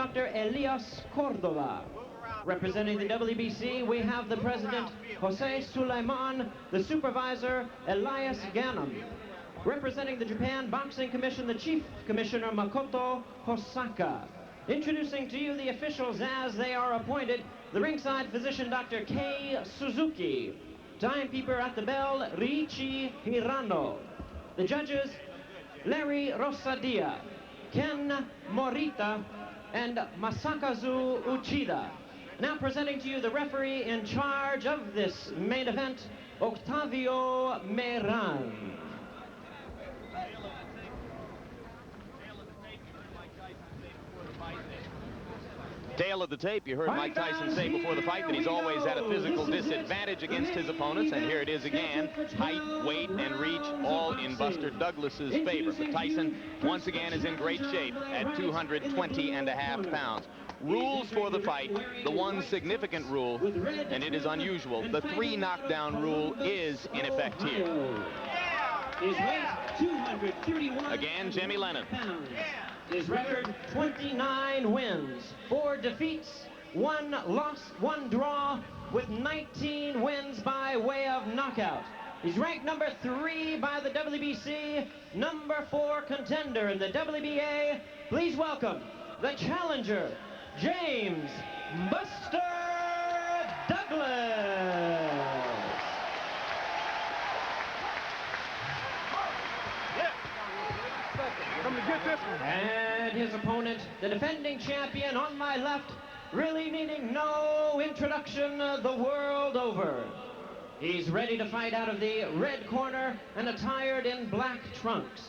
Dr. Elias Cordova. Representing the WBC, we have the president, Jose Suleiman, the supervisor, Elias Ganem. Representing the Japan Boxing Commission, the chief commissioner, Makoto Hosaka. Introducing to you the officials as they are appointed, the ringside physician, Dr. Kei Suzuki. Timekeeper at the bell, Riichi Hirano. The judges, Larry Rosadia, Ken Morita, and Masakazu Uchida. Now presenting to you the referee in charge of this main event, Octavio Meran. Tail of the tape, you heard Mike Tyson say before the fight that he's always at a physical disadvantage against his opponents, and here it is again. Height, weight, and reach all in Buster Douglas's favor. But Tyson, once again, is in great shape at 220.5 pounds. Rules for the fight, the one significant rule, and it is unusual, the 3 knockdown rule is in effect here. Again, Jimmy Lennon. His record, 29 wins, 4 defeats, 1 loss, 1 draw, with 19 wins by way of knockout. He's ranked number 3 by the WBC, number 4 contender in the WBA. Please welcome the challenger, James Buster Douglas. And his opponent, the defending champion on my left, really needing no introduction the world over. He's ready to fight out of the red corner and attired in black trunks.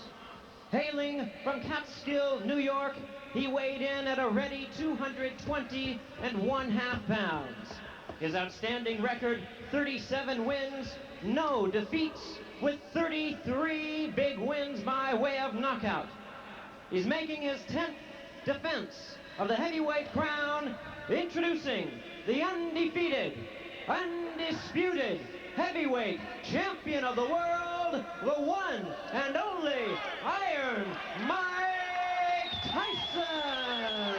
Hailing from Catskill, New York, he weighed in at a ready 220.5 pounds. His outstanding record, 37 wins, no defeats, with 33 big wins by way of knockout. He's making his 10th defense of the heavyweight crown, introducing the undefeated, undisputed heavyweight champion of the world, the one and only Iron Mike Tyson.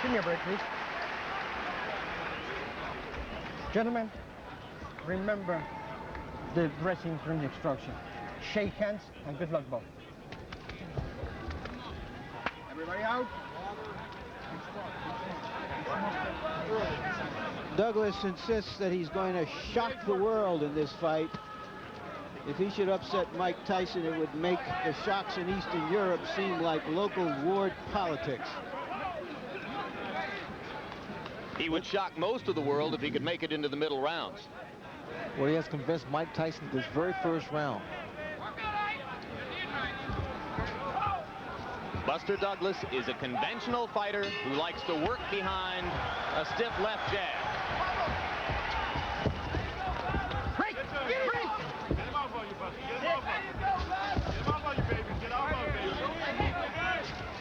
Give me a break, please. Gentlemen, remember the dressing room instruction. Shake hands and good luck, both. Everybody out. Douglas insists that he's going to shock the world in this fight. If he should upset Mike Tyson, it would make the shocks in Eastern Europe seem like local ward politics. He would shock most of the world if he could make it into the middle rounds. Well, he has convinced Mike Tyson this very first round. Buster Douglas is a conventional fighter who likes to work behind a stiff left jab. Break! Break! Get him off on you, Buster. Get him off on you. Get him off on you, baby. Get off on you, baby.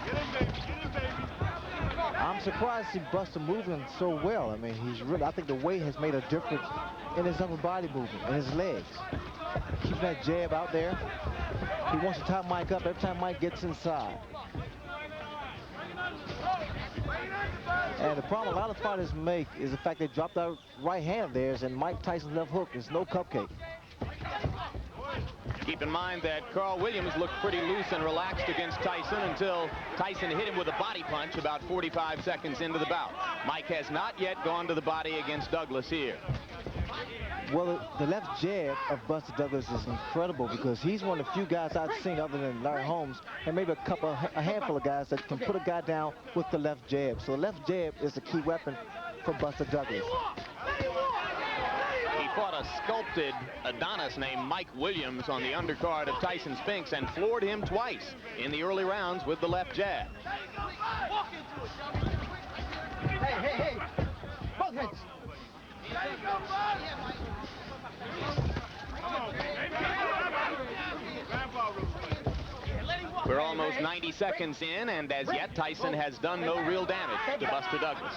Get him, baby. Get him, baby. I'm surprised to see Buster moving so well. I mean, he's really, I think the weight has made a difference in his upper body movement and his legs. Keeping that jab out there. He wants to tie Mike up every time Mike gets inside. And the problem a lot of fighters make is the fact they drop that right hand of theirs, and Mike Tyson's left hook is no cupcake. Keep in mind that Carl Williams looked pretty loose and relaxed against Tyson until Tyson hit him with a body punch about 45 seconds into the bout. Mike has not yet gone to the body against Douglas here. Well, the left jab of Buster Douglas is incredible because he's one of the few guys I've seen other than Larry Holmes and maybe a handful of guys that can put a guy down with the left jab. So the left jab is the key weapon for Buster Douglas. He fought a sculpted Adonis named Mike Williams on the undercard of Tyson Spinks and floored him twice in the early rounds with the left jab. Hey! Both heads! We're almost 90 seconds in, and as yet, Tyson has done no real damage to Buster Douglas.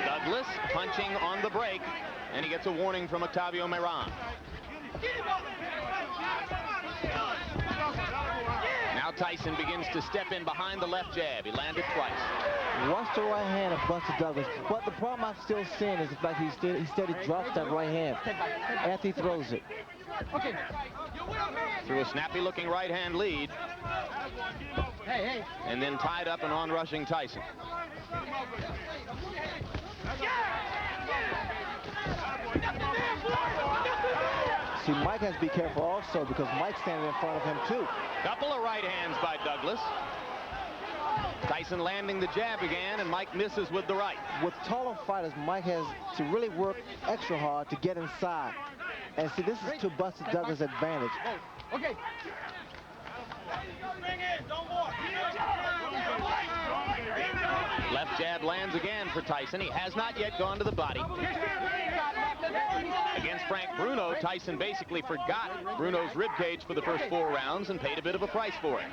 Douglas punching on the break, and he gets a warning from Octavio Meran. Tyson begins to step in behind the left jab. He landed twice. Watch the right hand of Buster Douglas. But the problem I'm still seeing is the fact he steady drops that right hand after he throws it. Okay. Through a snappy-looking right-hand lead. Hey. And then tied up and on-rushing Tyson. See, Mike has to be careful also because Mike's standing in front of him too. Couple of right hands by Douglas. Tyson landing the jab again, and Mike misses with the right. With taller fighters, Mike has to really work extra hard to get inside. And see, this is to Buster Douglas' advantage. Okay. Left jab lands again for Tyson. He has not yet gone to the body. Against Frank Bruno, Tyson basically forgot Bruno's ribcage for the first 4 rounds and paid a bit of a price for it.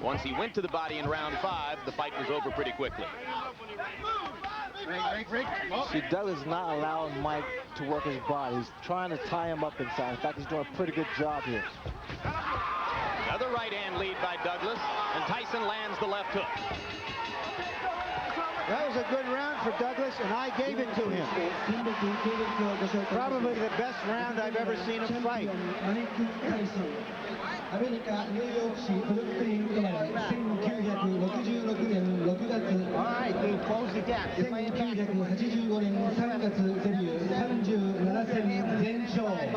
Once he went to the body in round 5, the fight was over pretty quickly. See, Douglas is not allowing Mike to work his body. He's trying to tie him up inside. In fact, he's doing a pretty good job here. Another right hand lead by Douglas, and Tyson lands the left hook. That was a good round for Douglas, and I gave it to him. Probably the best round I've ever seen him fight. アメリカ・ニューヨーク市ブルックリン生まれ1966年6月1985年3月デビュー37戦全勝37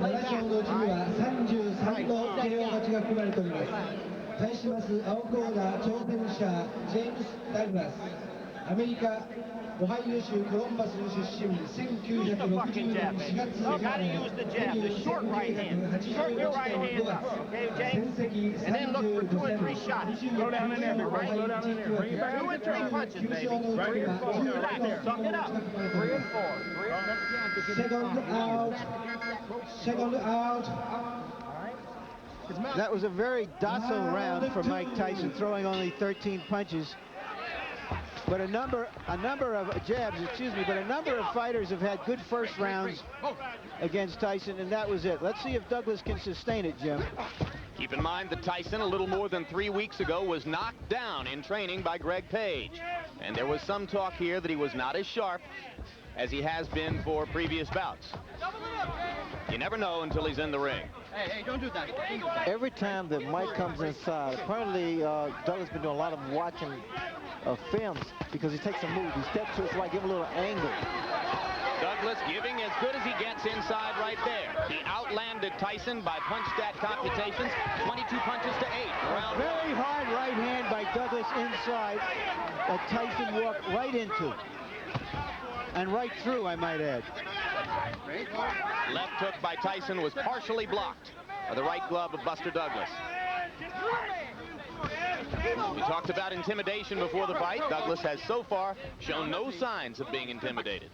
勝のうちには33の KO 勝ちが含まれております。対します青コーナー挑戦者ジェームス・ダグラスアメリカ オハイオ州コロンバスの出身1960年4月生まれ1981年5月戦績35戦25戦のオハイオ地区は9勝のうちはSecond out. That was a very docile round for Mike Tyson, throwing only 13 punches. But a number of jabs, but a number of fighters have had good first rounds against Tyson, and that was it. Let's see if Douglas can sustain it, Jim. Keep in mind that Tyson, a little more than 3 weeks ago, was knocked down in training by Greg Page. And there was some talk here that he was not as sharp as he has been for previous bouts. You never know until he's in the ring. Hey, don't do that. Every time that Mike comes inside, apparently Douglas has been doing a lot of watching films because he takes a move. He steps to it so I give a little angle. Douglas giving as good as he gets inside right there. He outlanded Tyson by punch stat computations, 22 punches to 8. Round Very hard right hand by Douglas inside that Tyson walked right into. And right through, I might add. Left hook by Tyson was partially blocked by the right glove of Buster Douglas. We talked about intimidation before the fight. Douglas has so far shown no signs of being intimidated.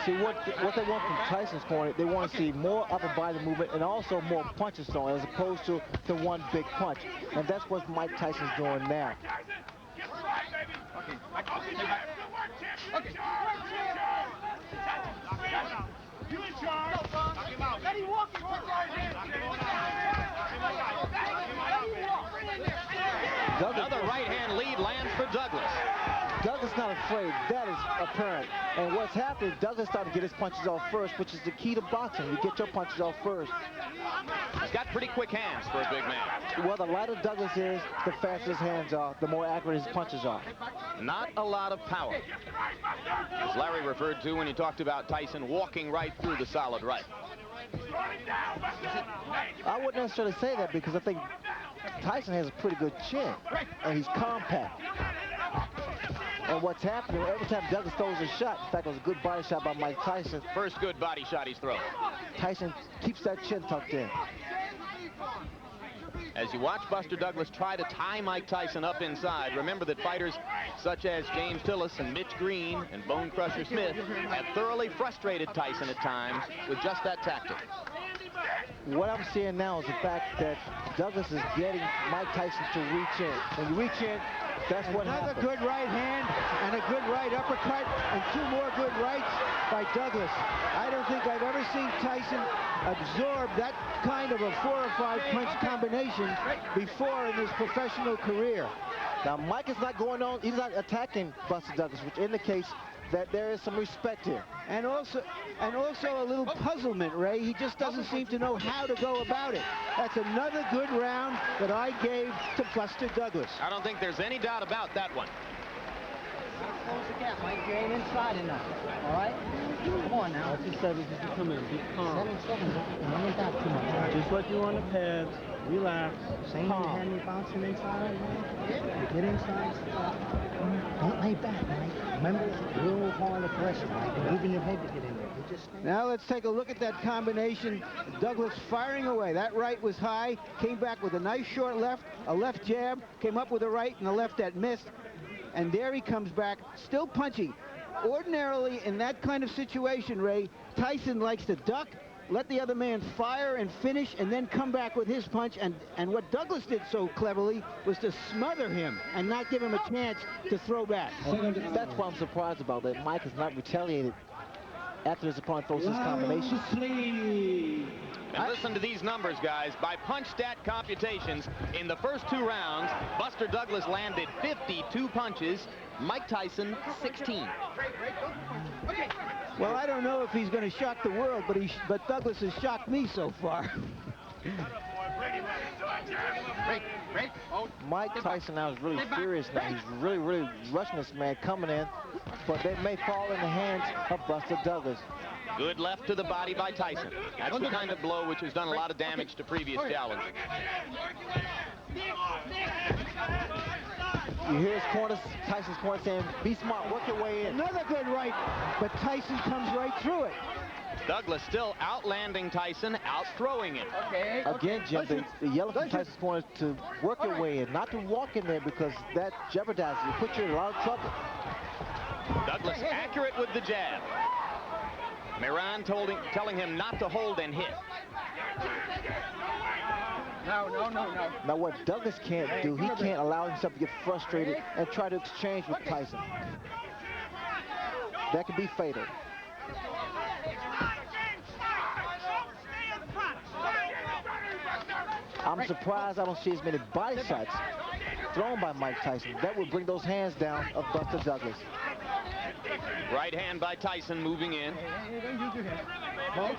See, what they want from Tyson's corner, they want to see more upper body movement and also more punches thrown as opposed to the one big punch. And that's what Mike Tyson's doing now. Another right-hand lead lands for Douglas. Douglas not afraid. That is apparent. And what's happening, Douglas started to get his punches off first, which is the key to boxing. You get your punches off first. He's got pretty quick hands for a big man. Well, the lighter Douglas is, the faster his hands are, the more accurate his punches are. Not a lot of power. As Larry referred to when he talked about Tyson walking right through the solid right. I wouldn't necessarily say that because I think Tyson has a pretty good chin, and he's compact. And what's happening, every time Douglas throws a shot, in fact, it was a good body shot by Mike Tyson. First good body shot he's thrown. Tyson keeps that chin tucked in. As you watch Buster Douglas try to tie Mike Tyson up inside, remember that fighters such as James Tillis and Mitch Green and Bone Crusher Smith have thoroughly frustrated Tyson at times with just that tactic. What I'm seeing now is the fact that Douglas is getting Mike Tyson to reach in. When you reach in, That's what Another happened. good right hand and a good right uppercut and 2 more good rights by Douglas. I don't think I've ever seen Tyson absorb that kind of a 4 or 5 punch combination before in his professional career. Now, Mike is not going on, he's not attacking Buster Douglas, which indicates that there is some respect here. And also a little puzzlement, Ray. He just doesn't seem to know how to go about it. That's another good round that I gave to Buster Douglas. I don't think there's any doubt about that one. Close the gap, Mike. You ain't inside enough. All right? Come on now. That's just 7 just to come in. Be calm. 7 seconds. Don't get back too much. Just like you on the pads. Relax. Same way you had me bouncing inside. You get inside. Don't lay back, Mike. Remember, real hard aggression, Mike. Moving your head to get in there. You just stand. Now let's take a look at that combination. Douglas firing away. That right was high. Came back with a nice short left. A left jab. Came up with a right and a left that missed. And there he comes back, still punching. Ordinarily, in that kind of situation, Ray, Tyson likes to duck, let the other man fire and finish, and then come back with his punch. And what Douglas did so cleverly was to smother him and not give him a chance to throw back. That's what I'm surprised about, that Mike has not retaliated after his opponent throws his combination. And listen to these numbers, guys. By punch stat computations, in the first 2 rounds, Buster Douglas landed 52 punches, Mike Tyson 16. Well, I don't know if he's going to shock the world, but Douglas has shocked me so far. Mike Tyson now is really furious now. He's really rushing this man coming in, but they may fall in the hands of Buster Douglas. Good left to the body by Tyson. That's the kind of blow which has done a lot of damage to previous challengers. You hear his corner, Tyson's corner saying, be smart, work your way in. Another good right, but Tyson comes right through it. Douglas still outlanding Tyson, out-throwing him. Again, Jim, the yellow from Tyson's corner is to work your way in, not to walk in there, because that jeopardizes you, puts you in a lot of trouble. Douglas accurate with the jab. Miran telling him not to hold and hit. No. Now, what Douglas can't do, he can't allow himself to get frustrated and try to exchange with Tyson. That could be fatal. I'm surprised I don't see as many body shots thrown by Mike Tyson. That would bring those hands down of Buster Douglas. Right hand by Tyson moving in. All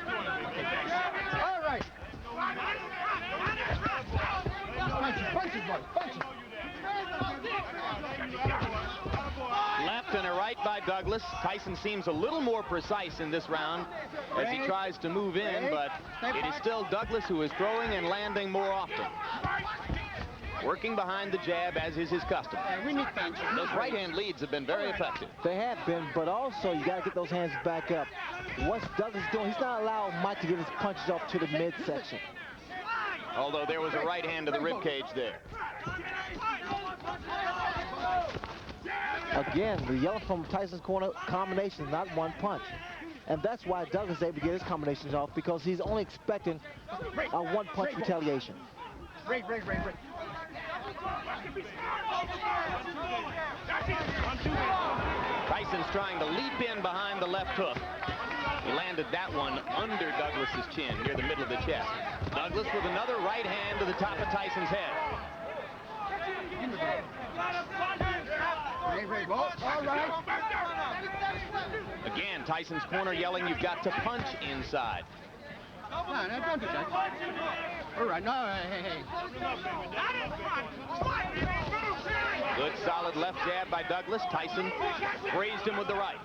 right. Punches. Left and a right by Douglas. Tyson seems a little more precise in this round as he tries to move in, but it is still Douglas who is throwing and landing more often. Working behind the jab, as is his custom. Those right-hand leads have been very effective. They have been, but also you got to get those hands back up. What's Douglas doing? He's not allowing Mike to get his punches off to the midsection. Although there was a right hand to the rib cage there. Again, the yellow from Tyson's corner combination is not one punch. And that's why Douglas is able to get his combinations off, because he's only expecting a one-punch retaliation. Tyson's trying to leap in behind the left hook. He landed that one under Douglas's chin, near the middle of the chest. Douglas with another right hand to the top of Tyson's head. Again, Tyson's corner yelling, you've got to punch inside. No, don't do that. All right, no, hey. Good solid left jab by Douglas. Tyson grazed him with the right.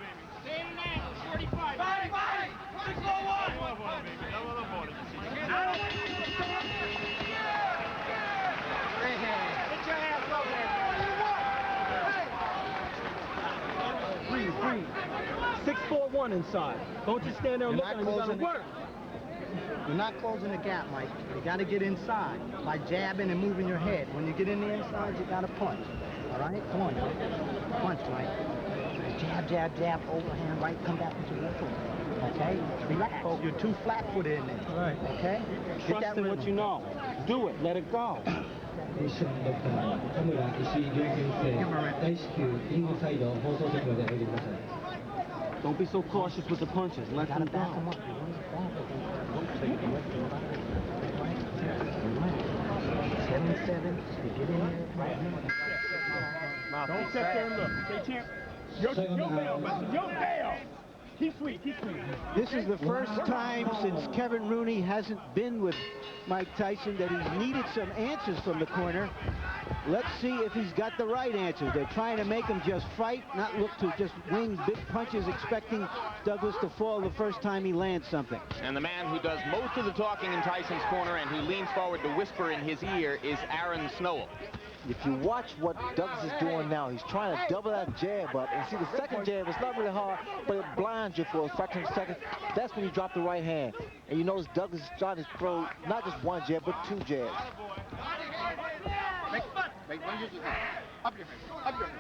Breathe. 6-4-1 inside. Don't just stand there and look at him. You gotta work. You're not closing the gap, Mike. You got to get inside by jabbing and moving your head. When you get in the inside, you got to punch. All right? Come on, Mike. Punch, Mike. Jab, overhand, right, come back with your left foot. Okay? Relax. You're too flat-footed in there. Right. Okay? Trust in what you know. Do it. Let it go. ミッションドクター田村石井亮先生、大至急リングサイド放送席までおいでください。 Don't be so cautious with the punches. Let them go. Don't sit there and look. Stay champ. Your bail, Buster. Your bail. Keep sweet. Keep sweet. This is the first time since Kevin Rooney hasn't been with Mike Tyson that he's needed some answers from the corner. Let's see if he's got the right answers. They're trying to make him just fight, not look to just wing big punches, expecting Douglas to fall the first time he lands something. And the man who does most of the talking in Tyson's corner and who leans forward to whisper in his ear is Aaron Snowell. If you watch what Douglas is doing now, he's trying to double that jab up. And see, the second jab, it's not really hard, but it blinds you for a fraction of a second. That's when you drop the right hand. And you notice Douglas is trying to throw not just one jab, but two jabs. Up your face. Up your face.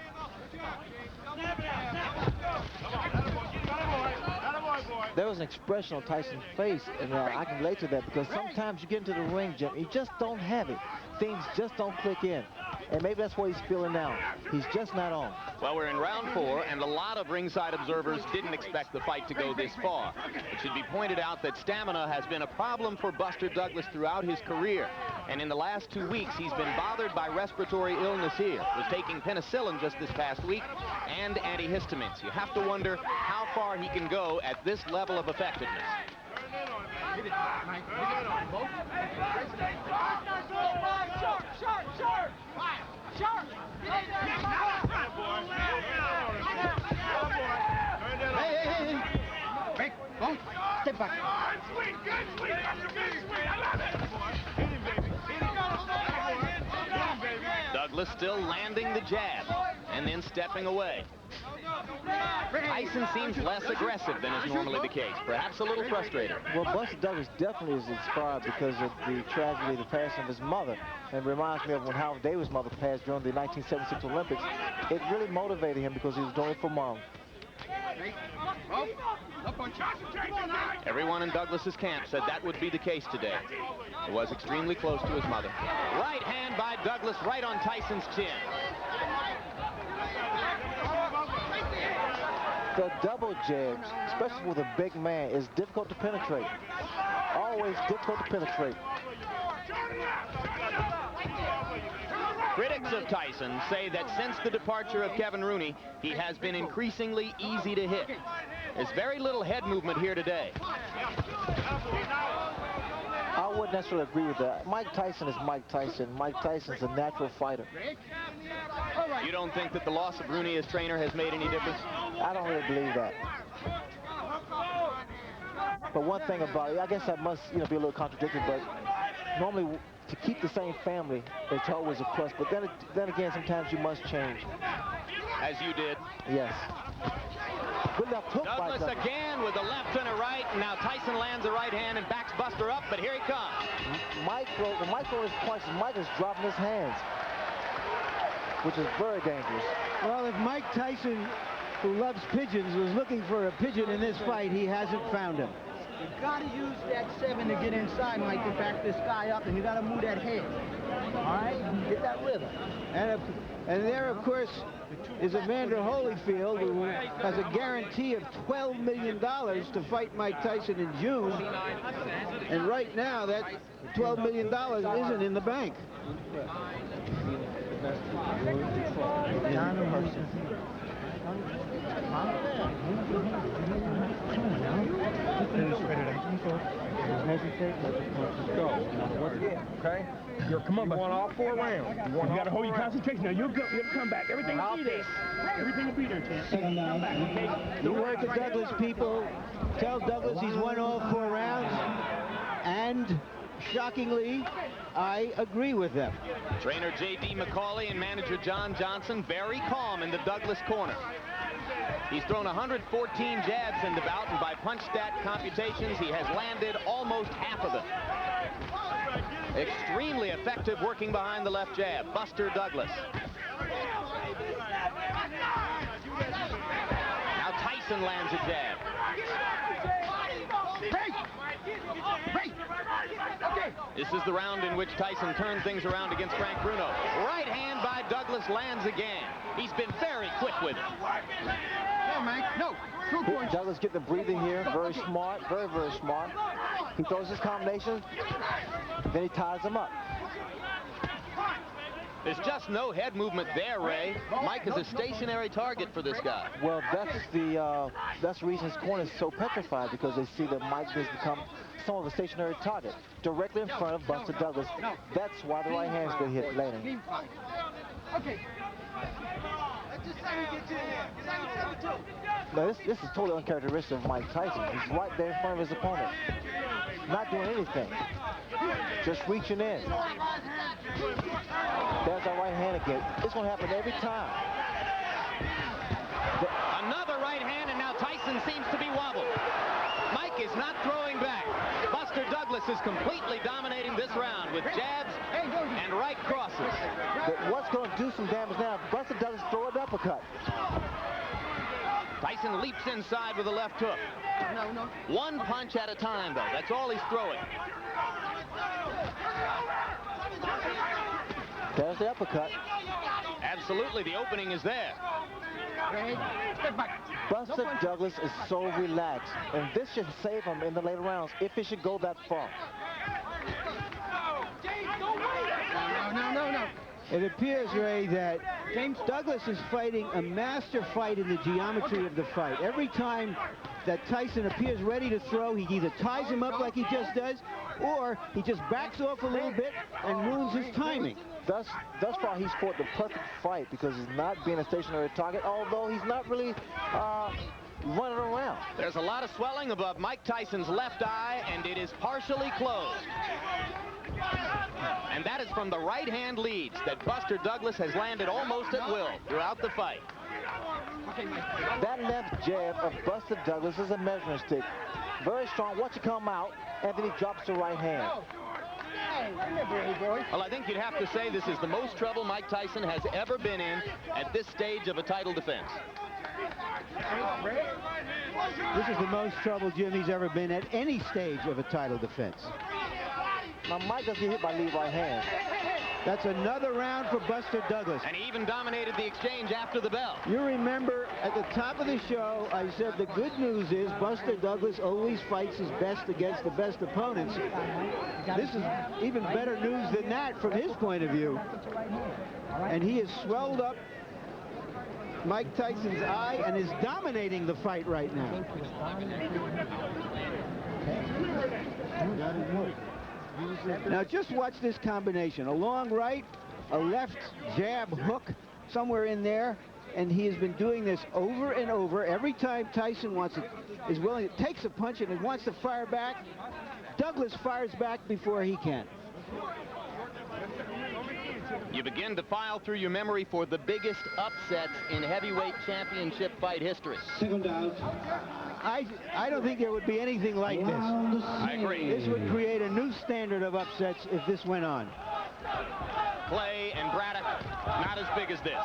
There was an expression on Tyson's face, and I can relate to that because sometimes you get into the ring, Jim, you just don't have it. Things just don't click in. And maybe that's what he's feeling now. He's just not on. Well, we're in round 4, and a lot of ringside observers didn't expect the fight to go this far. It should be pointed out that stamina has been a problem for Buster Douglas throughout his career. And in the last 2 weeks, he's been bothered by respiratory illness here. Was taking penicillin just this past week and antihistamines. You have to wonder how far he can go at this level of effectiveness. Step back. Douglas still landing the jab and then stepping away. Tyson seems less aggressive than is normally the case, perhaps a little frustrated. Well, Buster Douglas definitely is inspired because of the tragedy, the passing of his mother. And it reminds me of when Howard Davis' mother passed during the 1976 Olympics. It really motivated him because he was doing it for Mom. Everyone in Douglas's camp said that would be the case today. He was extremely close to his mother. Right hand by Douglas right on Tyson's chin. The double jabs, especially with a big man, is difficult to penetrate. Always difficult to penetrate. Critics of Tyson say that since the departure of Kevin Rooney, he has been increasingly easy to hit. There's very little head movement here today. I wouldn't necessarily agree with that. Mike Tyson is Mike Tyson. Mike Tyson's a natural fighter. You don't think that the loss of Rooney as trainer has made any difference? I don't really believe that. But one thing about it, I guess I must, be a little contradictory, but normally to keep the same family, it's always a plus. But then again, sometimes you must change. As you did. Yes. Good left hook by Douglas again with a left and a right. And now Tyson lands a right hand and backs Buster up, but here he comes. The micro is punches. Mike is dropping his hands, which is very dangerous. Well, if Mike Tyson, who loves pigeons, was looking for a pigeon in this fight, he hasn't found him. You gotta use that 7 to get inside, Mike, to back this guy up, and you gotta move that head. All right? Get that rhythm. And there, of course, is Evander Holyfield, who has a guarantee of $12 million to fight Mike Tyson in June. And right now, that $12 million isn't in the bank. Okay? Come on, you want all 4 rounds. You got to hold your concentration. Now you'll come back. Everything will be there. Everything will be there, champ. Come back, okay? You work with Douglas, people. Tell Douglas he's won all 4 rounds. And shockingly, I agree with them. Trainer J.D. McCauley and manager John Johnson very calm in the Douglas corner. He's thrown 114 jabs in the bout, and by punch stat computations, he has landed almost half of them. Extremely effective working behind the left jab. Buster Douglas. Now Tyson lands a jab. This is the round in which Tyson turned things around against Frank Bruno. Right hand by Douglas lands again. He's been very quick with it. Douglas getting the breathing here. Very smart. Very, very smart. He throws his combination. Then he ties him up. There's just no head movement there, Ray. Mike is a stationary target for this guy. Well, that's the reason his corner is so petrified, because they see that Mike has become somewhat of a stationary target directly in front of Buster Douglas. That's why the right hand's been hit later. Now, this is totally uncharacteristic of Mike Tyson. He's right there in front of his opponent, not doing anything, just reaching in. There's that right hand again. It's going to happen every time. Another right hand, and now Tyson seems to be wobbled. Mike is not throwing back. Buster Douglas is completely dominating this round with jabs and right crosses. But what's going to do some damage now? Buster Douglas throw an uppercut. Tyson leaps inside with a left hook. One punch at a time, though. That's all he's throwing. There's the uppercut. Absolutely, the opening is there. Buster Douglas is so relaxed, and this should save him in the later rounds if it should go that far. No. It appears, Ray, that Douglas is fighting a master fight in the geometry of the fight. Every time that Tyson appears ready to throw, he either ties him up like he just does, or he just backs off a little bit and ruins his timing. Thus far, he's fought the perfect fight because he's not being a stationary target, although he's not really running around. There's a lot of swelling above Mike Tyson's left eye, and it is partially closed. And that is from the right-hand leads that Buster Douglas has landed almost at will throughout the fight. That left jab of Buster Douglas is a measuring stick. Very strong. Watch it come out, and then he drops the right hand. Well, I think you'd have to say this is the most trouble Mike Tyson has ever been in at this stage of a title defense. This is the most trouble Jimmy's ever been at any stage of a title defense. Now, Mike doesn't get hit by lead right hand. That's another round for Buster Douglas. And he even dominated the exchange after the bell. You remember at the top of the show, I said the good news is Buster Douglas always fights his best against the best opponents. This is even better news than that from his point of view. And he has swelled up Mike Tyson's eye and is dominating the fight right now. Now just watch this combination. A long right, a left jab hook somewhere in there, and he has been doing this over and over. Every time Tyson is willing, takes a punch and wants to fire back, Douglas fires back before he can. You begin to file through your memory for the biggest upsets in heavyweight championship fight history. Second out. I don't think there would be anything like this. I agree. This would create a new standard of upsets if this went on. Clay and Braddock, not as big as this.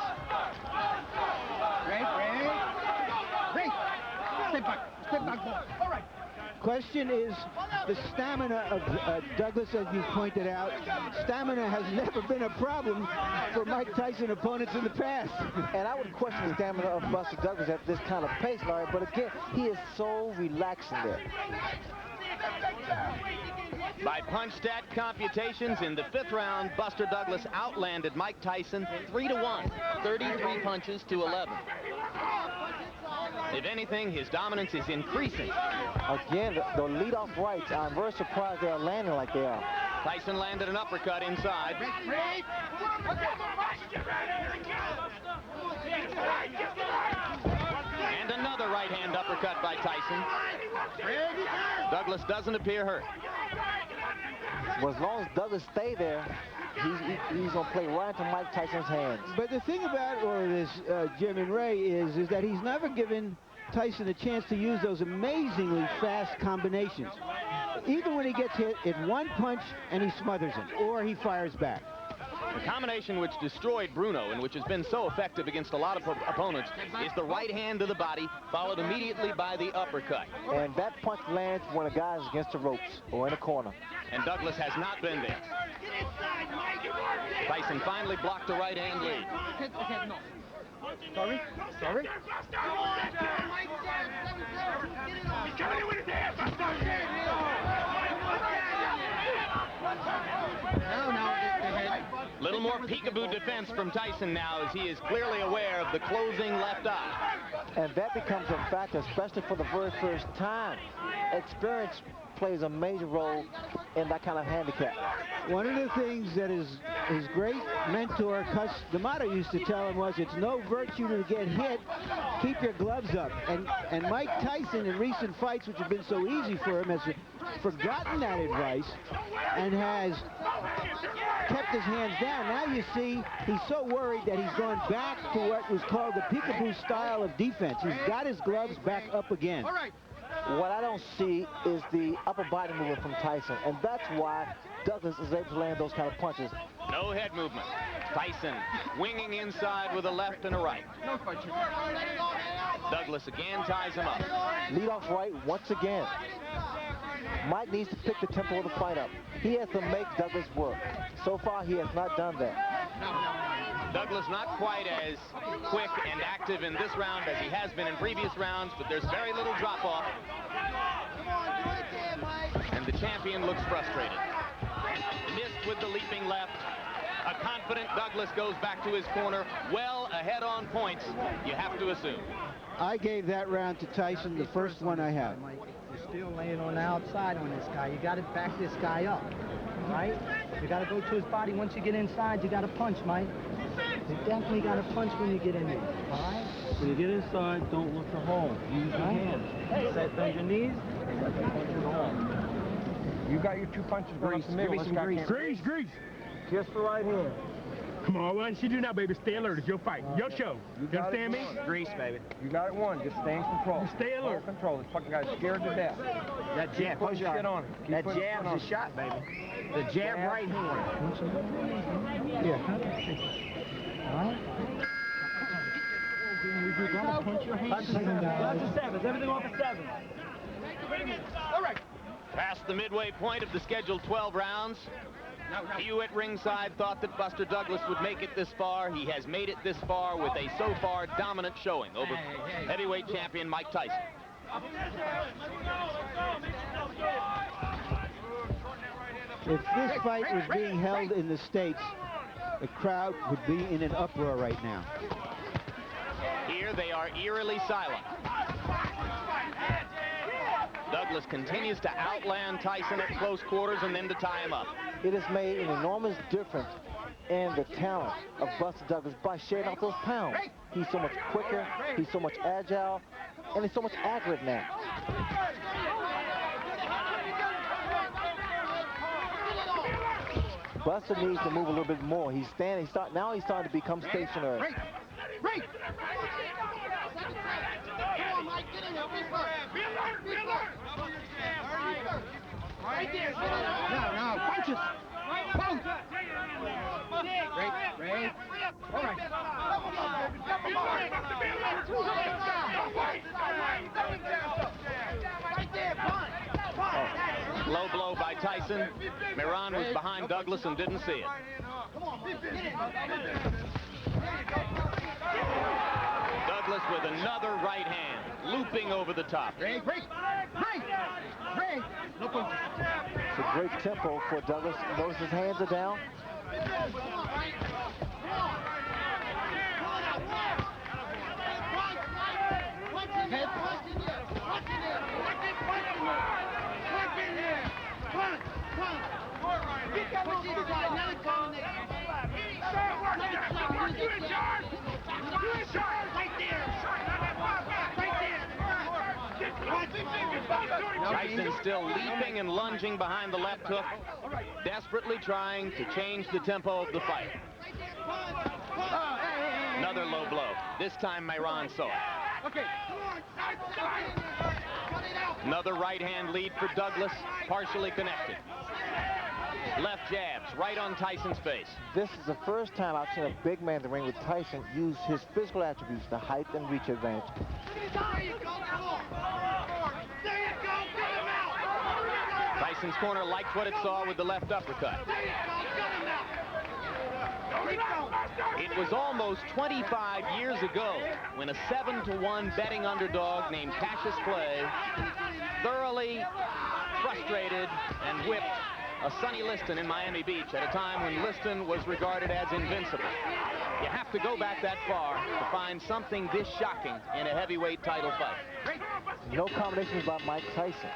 Step back. All right. Question is the stamina of Douglas, as you pointed out. Stamina has never been a problem for Mike Tyson opponents in the past. And I would question the stamina of Buster Douglas at this kind of pace, Larry, but again, he is so relaxing there. By punch stat computations, in the 5th round, Buster Douglas outlanded Mike Tyson 3-1, 33 punches to 11. If anything, his dominance is increasing. Again, the lead-off rights, I'm very surprised they are landing like they are. Tyson landed an uppercut inside. And another right-hand uppercut by Tyson. Douglas doesn't appear hurt. Well, as long as Douglas stay there, he's going to play right into Mike Tyson's hands. But the thing about all of this, Jim and Ray, is that he's never given Tyson a chance to use those amazingly fast combinations. Even when he gets hit, it's one punch and he smothers him, or he fires back. The combination which destroyed Bruno and which has been so effective against a lot of opponents is the right hand to the body, followed immediately by the uppercut. And that punch lands when a guy is against the ropes or in a corner. And Douglas has not been there. Tyson finally blocked the right hand lead. Sorry? Sorry? Little more peekaboo defense from Tyson now, as he is clearly aware of the closing left eye. And that becomes a factor, especially for the very first time. Experience plays a major role in that kind of handicap. One of the things that his great mentor, Cus D'Amato, used to tell him was, it's no virtue to get hit, keep your gloves up. And Mike Tyson in recent fights, which have been so easy for him, has forgotten that advice and has kept his hands down. Now you see he's so worried that he's gone back to what was called the peekaboo style of defense. He's got his gloves back up again. What I don't see is the upper body movement from Tyson, and that's why Douglas is able to land those kind of punches. No head movement. Tyson winging inside with a left and a right. Douglas again ties him up. Lead off right once again. Mike needs to pick the tempo of the fight up. He has to make Douglas work. So far, he has not done that. Douglas not quite as quick and active in this round as he has been in previous rounds, but there's very little drop-off. And the champion looks frustrated. Missed with the leaping left. A confident Douglas goes back to his corner, well ahead on points, you have to assume. I gave that round to Tyson, the first one I had. You're still laying on the outside on this guy. You got to back this guy up, right? You got to go to his body. Once you get inside, you got to punch, Mike. You definitely got to punch when you get in there, all right? When you get inside, don't look for home. Use your hands. Bend your knees. You got your two punches. Grease. Give me some grease. Grease, grease. Just the right hand. Come on, what you do now, baby? Stay alert. It's your fight. Your show. You understand me? Grease, baby. You got it won. Just stay in control. Just stay alert. Control. This fucking guy's scared to death. That jab. Push your shit on him. That jab's a shot, baby. The jab right hand. Yeah. All right. You gotta punch your hand. Lots of sevens. Everything off of sevens. All right. Past the midway point of the scheduled 12 rounds. You at ringside thought that Buster Douglas would make it this far. He has made it this far with a so far dominant showing over heavyweight champion Mike Tyson. If this fight was being held in the States, the crowd would be in an uproar right now. Here they are eerily silent. Douglas continues to outland Tyson at close quarters and then to tie him up. It has made an enormous difference in the talent of Buster Douglas by shedding off those pounds. He's so much quicker, he's so much agile, and he's so much accurate now. Buster needs to move a little bit more. He's standing, now he's starting to become stationary. Break! Right there. No, punches. Punch. Break. All right. Right there, punch. Low blow by Tyson. Miran was behind Douglas and didn't see it. Douglas with another right hand, looping over the top. Break. No punches. It's a great tempo for Douglas. Notice his hands are down. Tyson still leaping and lunging behind the left hook, desperately trying to change the tempo of the fight. Another low blow. This time Miran saw it. Another right hand lead for Douglas, partially connected. left jabs right on Tyson's face. This is the first time I've seen a big man in the ring with Tyson use his physical attributes, the height and reach advantage. Tyson's corner liked what it saw with the left uppercut. It was almost 25 years ago when a 7-to-1 betting underdog named Cassius Clay thoroughly frustrated and whipped a Sonny Liston in Miami Beach at a time when Liston was regarded as invincible. You have to go back that far to find something this shocking in a heavyweight title fight. No combinations by Mike Tyson.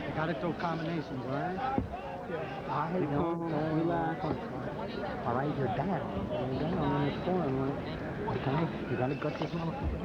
You gotta throw combinations, all right? All right, don't relax. All right, you're down. You're down on the corner, right? Okay, you gotta gut this motherfucker.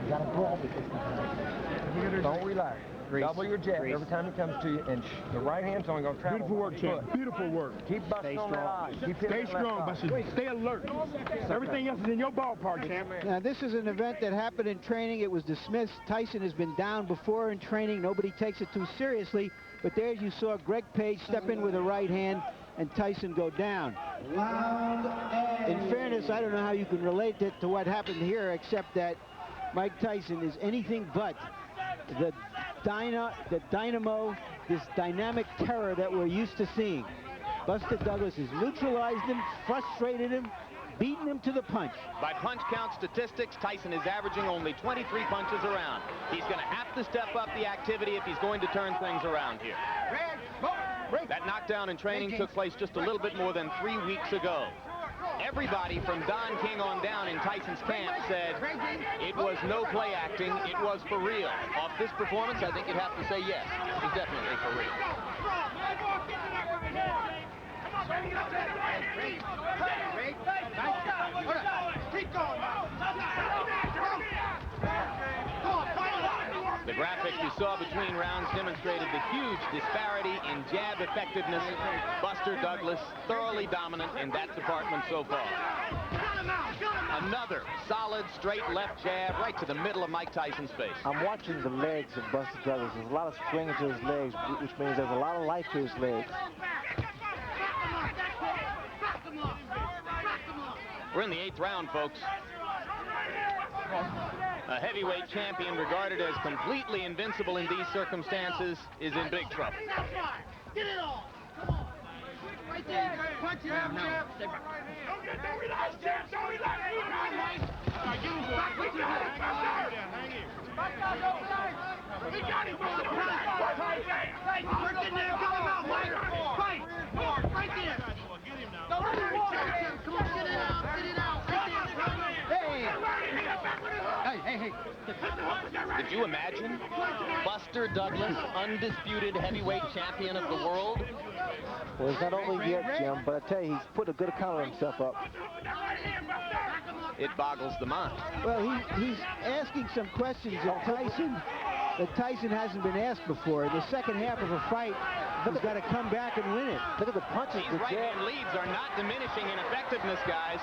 You gotta brawl with this thing. Don't relax. Double your jab every time he comes to you, and the right hand's only going to travel. Beautiful work, champ. Beautiful work. Keep busting on that eye. Stay strong, Buster. Stay alert. Everything else is in your ballpark, champ. Now, this is an event that happened in training. It was dismissed. Tyson has been down before in training. Nobody takes it too seriously. But there you saw Greg Page step in with a right hand and Tyson go down. In fairness, I don't know how you can relate it to what happened here, except that Mike Tyson is anything but the dynamo, this dynamic terror that we're used to seeing. Buster Douglas has neutralized him, frustrated him, beaten him to the punch. By punch count statistics, Tyson is averaging only 23 punches around. He's going to have to step up the activity if he's going to turn things around here. That knockdown in training took place just a little bit more than 3 weeks ago. Everybody from Don King on down in Tyson's camp said it was no play acting, it was for real. Off this performance, I think you'd have to say yes, it was definitely for real. The graphic you saw between rounds demonstrated the huge disparity in jab effectiveness. Buster Douglas thoroughly dominant in that department so far. Another solid straight left jab right to the middle of Mike Tyson's face. I'm watching the legs of Buster Douglas. There's a lot of string to his legs, which means there's a lot of life to his legs. We're in the 8th round, folks. A heavyweight champion regarded as completely invincible in these circumstances is in big trouble. Get it on! Come on! Right there! Punch it out, Jeff! Don't relax, Jeff! Don't relax! Put your head down! Hang here! We got him! Work in there! Cut him out, Mike! Fight! Right there! Don't let him walk! Come on, get it out! Get it out! Hey! Did you imagine Buster Douglas, undisputed heavyweight champion of the world? Well, it's not over yet, Jim, but I tell you, he's put a good account of himself up. It boggles the mind. Well, he's asking some questions of Tyson that Tyson hasn't been asked before. In the second half of a fight, he's got to come back and win it. Look at the punches. These right-hand leads are not diminishing in effectiveness, guys.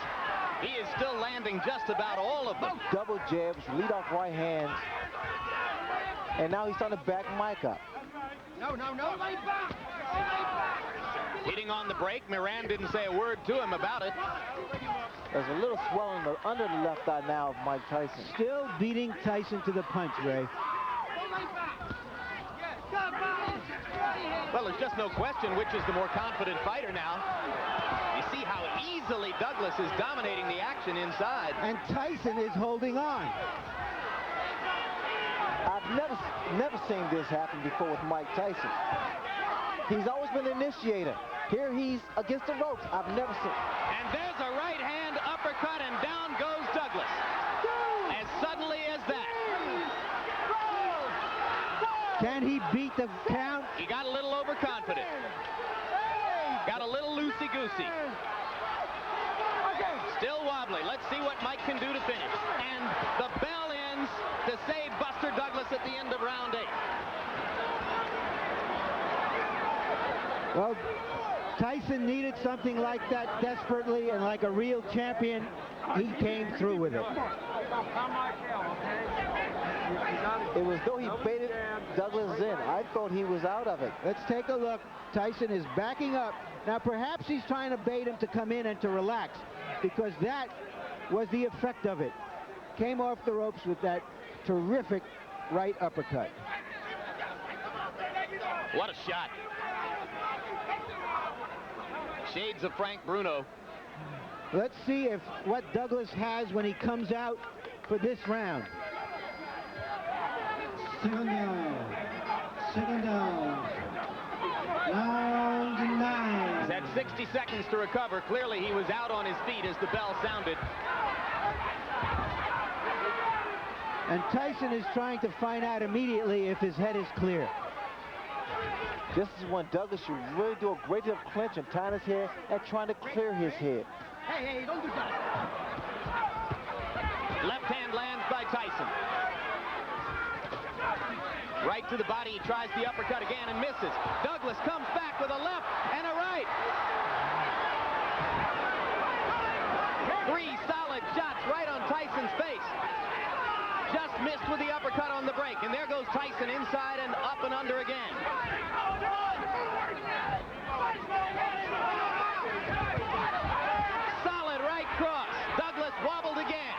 He is still landing just about all of them. Double jabs, lead off right hands. And now he's starting to back Mike up. No, lay back! Hitting on the break, Moran didn't say a word to him about it. There's a little swelling under the left eye now of Mike Tyson. Still beating Tyson to the punch, Ray. Well, there's just no question which is the more confident fighter now. You see how easily Douglas is dominating the action inside. And Tyson is holding on. I've never seen this happen before with Mike Tyson. He's always been the initiator. Here he's against the ropes. I've never seen. And there's a right hand uppercut, and down goes Douglas. As suddenly as that. Can he beat the count? He got a little overconfident. Got a little loosey-goosey. Still wobbly. Let's see what Mike can do to finish. And the bell ends to save Buster Douglas at the end of round 8. Well, Tyson needed something like that desperately, and like a real champion, he came through with it. It was though he baited Douglas in. I thought he was out of it. Let's take a look. Tyson is backing up. Now, perhaps he's trying to bait him to come in and to relax, because that was the effect of it. Came off the ropes with that terrific right uppercut. What a shot. Shades of Frank Bruno. Let's see if what Douglas has when he comes out for this round. Second down. Second down. Round 9. He's had 60 seconds to recover. Clearly he was out on his feet as the bell sounded. And Tyson is trying to find out immediately if his head is clear. This is when Douglas should really do a great deal of clinching, tying his hair and trying to clear his head. Hey, don't do that. Left hand lands by Tyson. Right to the body, he tries the uppercut again and misses. Douglas comes back with a left and a right. 3 solid shots right on Tyson's face. Just missed with the uppercut on the break, and there goes Tyson inside and up and under again. Solid right cross. Douglas wobbled again.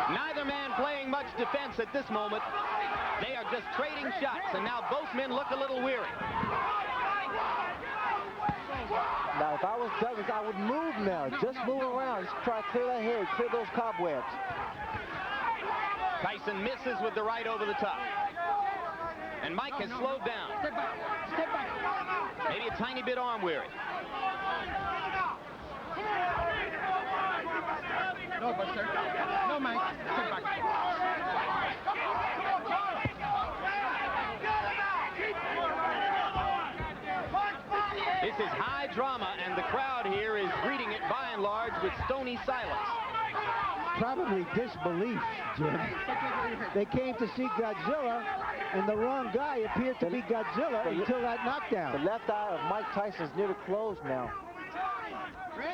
Neither man playing much defense at this moment. They are just trading shots, and now both men look a little weary. Now, if I was Douglas, I would move now. Just move around. Just try to clear that head, clear those cobwebs. Tyson misses with the right over the top. And Mike has slowed down. Step back. Step back. Maybe a tiny bit arm weary. No, Buster. No, Mike. Step back. This is high drama, and the crowd here is greeting it by and large with stony silence. Probably disbelief, Jim. They came to see Godzilla, and the wrong guy appeared to be Godzilla until that knockdown. The left eye of Mike Tyson is nearly closed now.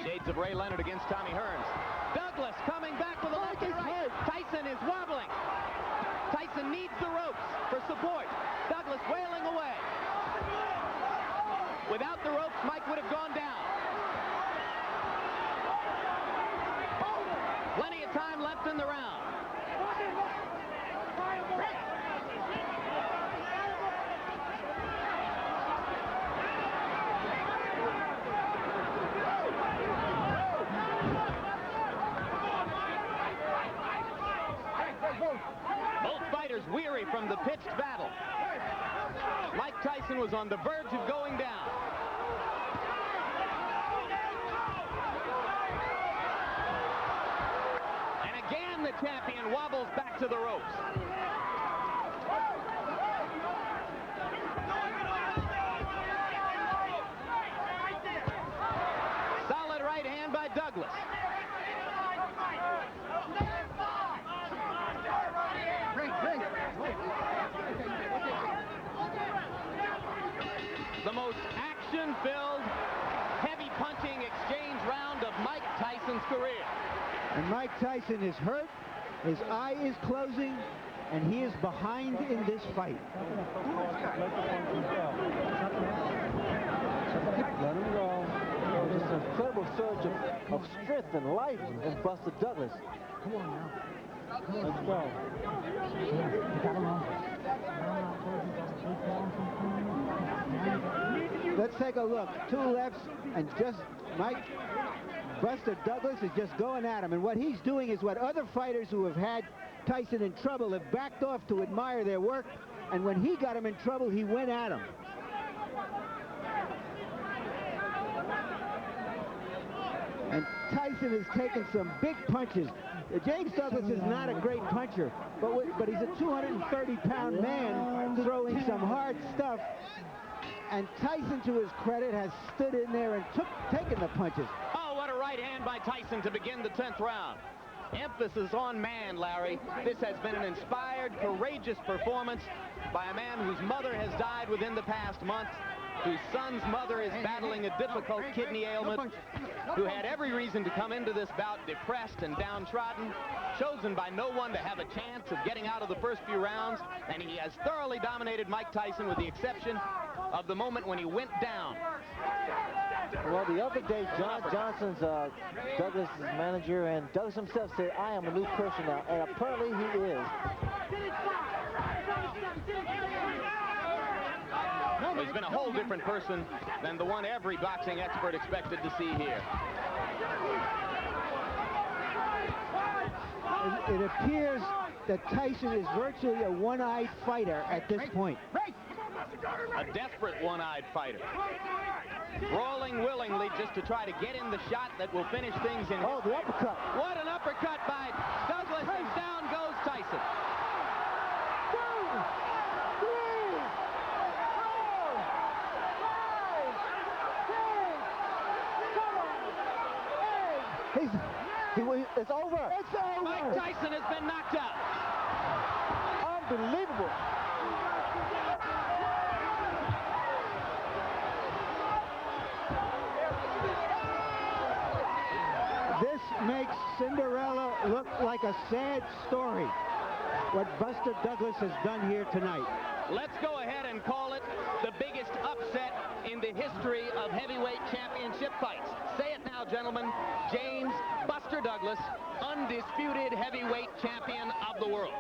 Shades of Ray Leonard against Tommy Hearns. Douglas coming back with a left and right. Tyson is wobbling. Tyson needs the ropes for support. Douglas wailing away. Without the ropes, Mike would have gone down. Plenty of time left in the round. Both fighters weary from the pitched battle. Mike Tyson was on the verge of going down. And again, the champion wobbles back to the ropes. Solid right hand by Douglas. The most action-filled, heavy punching exchange round of Mike Tyson's career. And Mike Tyson is hurt, his eye is closing, and he is behind in this fight. Let him go. There's an incredible surge of strength and life in Buster Douglas. Come on now. Let's go. Let's take a look. 2 lefts, and just Buster Douglas is just going at him. And what he's doing is what other fighters who have had Tyson in trouble have backed off to admire their work. And when he got him in trouble, he went at him. And Tyson is taking some big punches. James Douglas is not a great puncher, but he's a 230-pound man throwing some hard stuff. And Tyson, to his credit, has stood in there and taken the punches. Oh, what a right hand by Tyson to begin the 10th round. Emphasis on man, Larry. This has been an inspired, courageous performance by a man whose mother has died within the past month, whose son's mother is battling a difficult kidney ailment, who had every reason to come into this bout depressed and downtrodden, chosen by no one to have a chance of getting out of the first few rounds, and he has thoroughly dominated Mike Tyson with the exception of the moment when he went down. Well, the other day, John Johnson's Douglas' manager, and Douglas himself said, I am a new person now, and apparently he is. He's been a whole different person than the one every boxing expert expected to see here. It appears that Tyson is virtually a one-eyed fighter at this point. A desperate one-eyed fighter. Brawling willingly just to try to get in the shot that will finish things in. Oh, the uppercut. What an uppercut by Douglas, and down goes Tyson. It's over. It's over. Mike Tyson has been knocked out. Unbelievable. This makes Cinderella look like a sad story, what Buster Douglas has done here tonight. Let's go ahead and call it the biggest upset in the history of heavyweight championship fights. Say it now, gentlemen. James Buster Douglas, undisputed heavyweight champion of the world.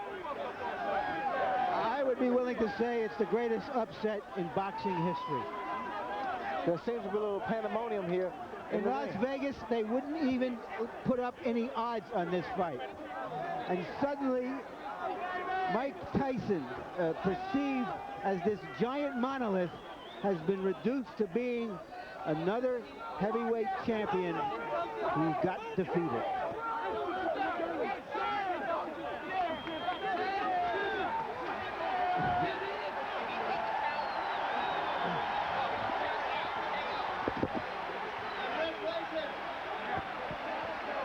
I would be willing to say it's the greatest upset in boxing history. There seems to be a little pandemonium here. In Las Vegas, they wouldn't even put up any odds on this fight. And suddenly, Mike Tyson, perceived as this giant monolith, has been reduced to being another heavyweight champion who got defeated.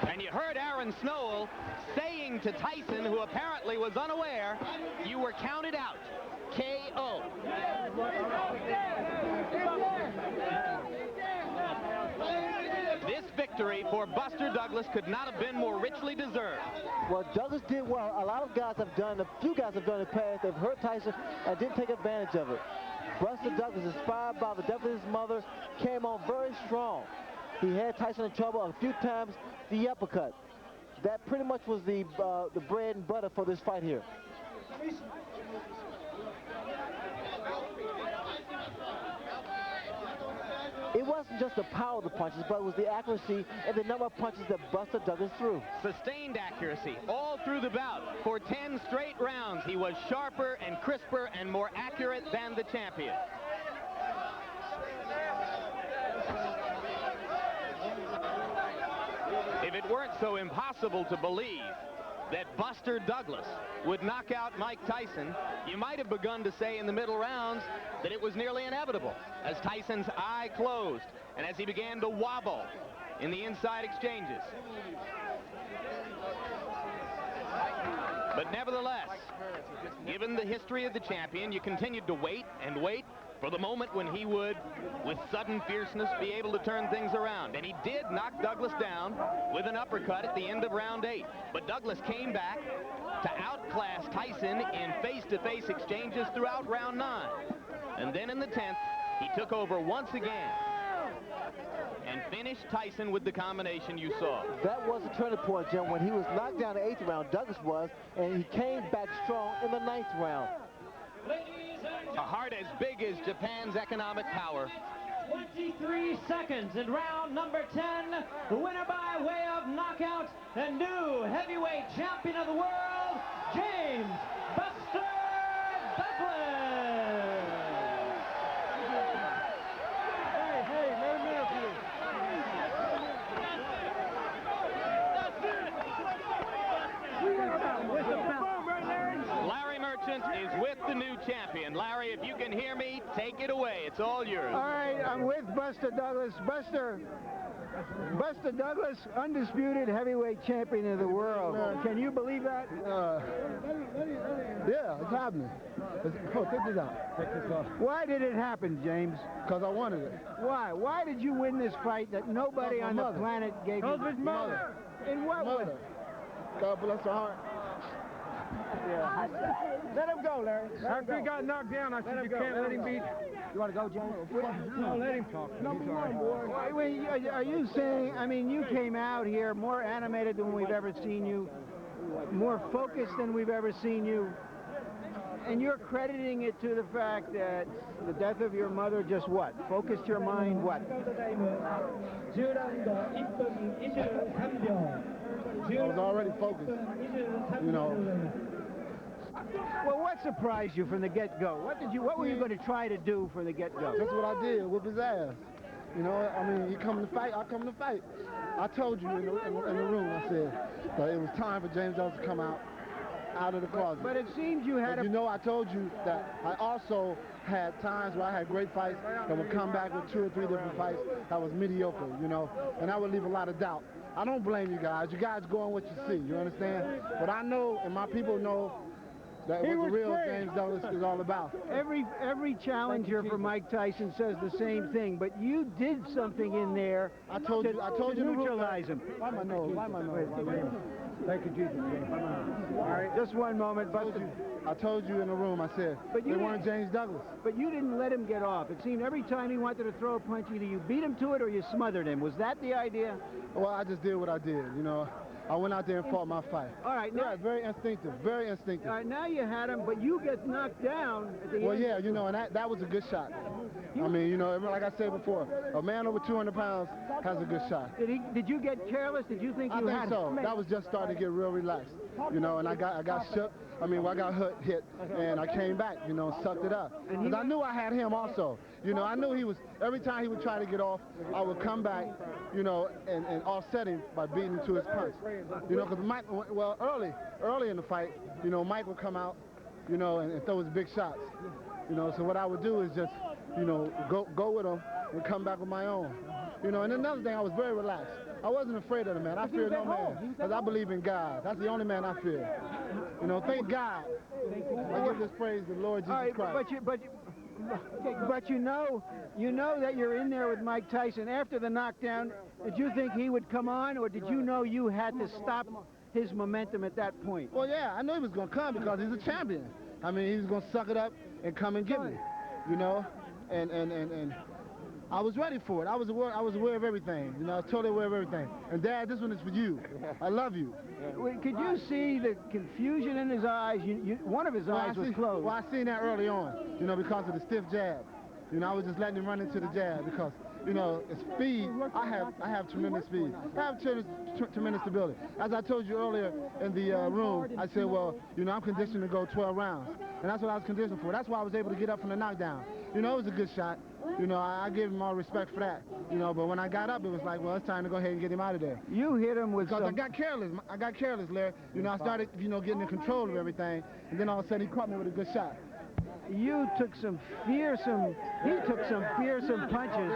And you heard Aaron Snowell saying to Tyson, who apparently was unaware, you were counted out. KO. This victory for Buster Douglas could not have been more richly deserved. Well, Douglas did well. A lot of guys have done, a few guys have done in the past. They've hurt Tyson and didn't take advantage of it. Buster Douglas, inspired by the death of his mother, came on very strong. He had Tyson in trouble a few times. The uppercut. That pretty much was the bread and butter for this fight here. It wasn't just the power of the punches, but it was the accuracy and the number of punches that Buster Douglas threw. Sustained accuracy all through the bout. For 10 straight rounds, he was sharper and crisper and more accurate than the champion. If it weren't so impossible to believe that Buster Douglas would knock out Mike Tyson, you might have begun to say in the middle rounds that it was nearly inevitable, as Tyson's eye closed and as he began to wobble in the inside exchanges. But nevertheless, given the history of the champion, you continued to wait and wait for the moment when he would, with sudden fierceness, be able to turn things around. And he did knock Douglas down with an uppercut at the end of round 8. But Douglas came back to outclass Tyson in face-to-face exchanges throughout round 9. And then in the 10th, he took over once again and finished Tyson with the combination you saw. That was a turning point, Jim, when he was knocked down in the 8th round, Douglas was, and he came back strong in the 9th round. A heart as big as Japan's economic power. 23 seconds in round number 10. The winner by way of knockout and new heavyweight champion of the world, James Buster Douglas. Hey, let him interview. Larry Merchant is with the new champion. Larry, if you can hear me, take it away. It's all yours. All right, I'm with Buster Douglas. Buster, Buster Douglas, undisputed heavyweight champion of the world. Can you believe that? Yeah, it's happening. Take this out. Take this off. Why did it happen, James? Because I wanted it. Why? Why did you win this fight that nobody on the planet gave you? His mother. In what way? God bless her heart. Yeah. Let him go, Larry. After he got knocked down, I said, you can't let him beat. You want to go, James? No, let him talk. Number one, boy. Are you saying, I mean, you came out here more animated than we've ever seen you, more focused than we've ever seen you, and you're crediting it to the fact that the death of your mother just what? Focused your mind what? I was already focused, you know. Well, what surprised you from the get-go? What were you going to try to do from the get-go? That's what I did, whoop his ass. You know, I mean, he come to fight, I come to fight. I told you in the room, I said that it was time for James Douglas to come out of the closet. But it seems you had you know, I told you that I also had times where I had great fights that would come back with 2 or 3 different fights that was mediocre, you know, and I would leave a lot of doubt. I don't blame you guys. You guys go on what you see, you understand? But I know, and my people know, that what the real James Douglas is all about. Every challenger for Mike Tyson says the same thing, but you did something in there to neutralize him. Why my nose? Why my nose? Thank you, Jesus. All right, just one moment. I told you in the room, I said, they weren't James Douglas. But you didn't let him get off. It seemed every time he wanted to throw a punch, either you beat him to it or you smothered him. Was that the idea? Well, I just did what I did, you know. I went out there and fought my fight. All right. Now, yeah, very instinctive, very instinctive. All right, now you had him, but you get knocked down at the end. Well, yeah, you know, and that was a good shot. I mean, you know, like I said before, a man over 200 pounds has a good shot. Did you get careless? Did you think you had? I think so. That was just starting to get real relaxed, you know, and I got shook. I mean, I got hit, and I came back, you know, sucked it up. Because I knew I had him also. You know, I knew he was, every time he would try to get off, I would come back, you know, and offset him by beating him to his punch. You know, because Mike, well, early in the fight, you know, Mike would come out, you know, and throw his big shots. You know, so what I would do is just, you know, go with him and come back with my own. You know, and another thing, I was very relaxed. I wasn't afraid of the man. I fear no man, because I believe in God. That's the only man I fear. You know, thank God. I give this praise to the Lord Jesus Christ. But you know that you're in there with Mike Tyson. After the knockdown, did you think he would come on, or did you know you had to stop his momentum at that point? Well, yeah, I knew he was going to come because he's a champion. I mean, he was going to suck it up and come and get me, you know, and I was ready for it. I was aware of everything. You know, I was totally aware of everything. And Dad, this one is for you. I love you. Could you see the confusion in his eyes? One of his eyes was closed. Well, I seen that early on, you know, because of the stiff jab. You know, I was just letting him run into the jab because, you know, speed, I have tremendous speed. I have tremendous ability. As I told you earlier in the room, I said, well, you know, I'm conditioned to go 12 rounds. And that's what I was conditioned for. That's why I was able to get up from the knockdown. You know, it was a good shot. You know, I gave him all respect for that. You know, but when I got up, it was like, well, it's time to go ahead and get him out of there. You hit him with Because I got careless, Larry. You know, I started, you know, getting in control of everything. And then all of a sudden, he caught me with a good shot. You took some fearsome, he took some fearsome punches.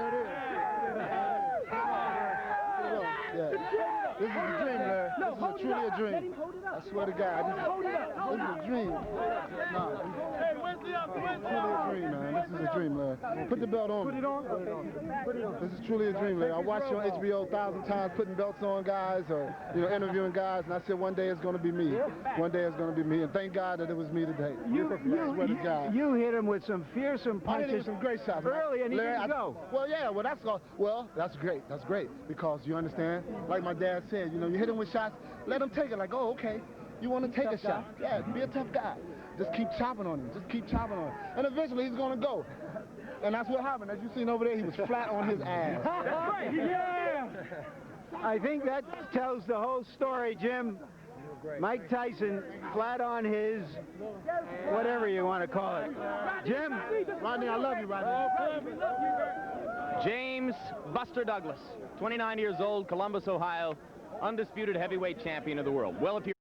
Yeah. This is a dream, Larry. This is truly a dream. I swear to God. This is a dream. No. This is truly a dream, man. This is a dream, Larry. Put the belt on. Put it on. This is truly a dream, Larry. I watched you on HBO 1,000 times putting belts on guys or, you know, interviewing guys, and I said one day it's going to be me. One day it's going to be me, and thank God that it was me today. You hit him with some fearsome punches. I hit him with some great shots. Early, and he didn't go. Well, yeah, that's great. That's great, because you understand, like my dad said, you know, you hit him with shots, let him take it like, oh, okay, you want to take a shot. Yeah, be a tough guy. Just keep chopping on him. Just keep chopping on him. And eventually he's going to go. And that's what happened. As you seen over there, he was flat on his ass. Yeah! I think that tells the whole story, Jim. Mike Tyson, flat on his, whatever you want to call it. Jim? Rodney, I love you, Rodney. James Buster Douglas, 29 years old, Columbus, Ohio, undisputed heavyweight champion of the world. Well, if you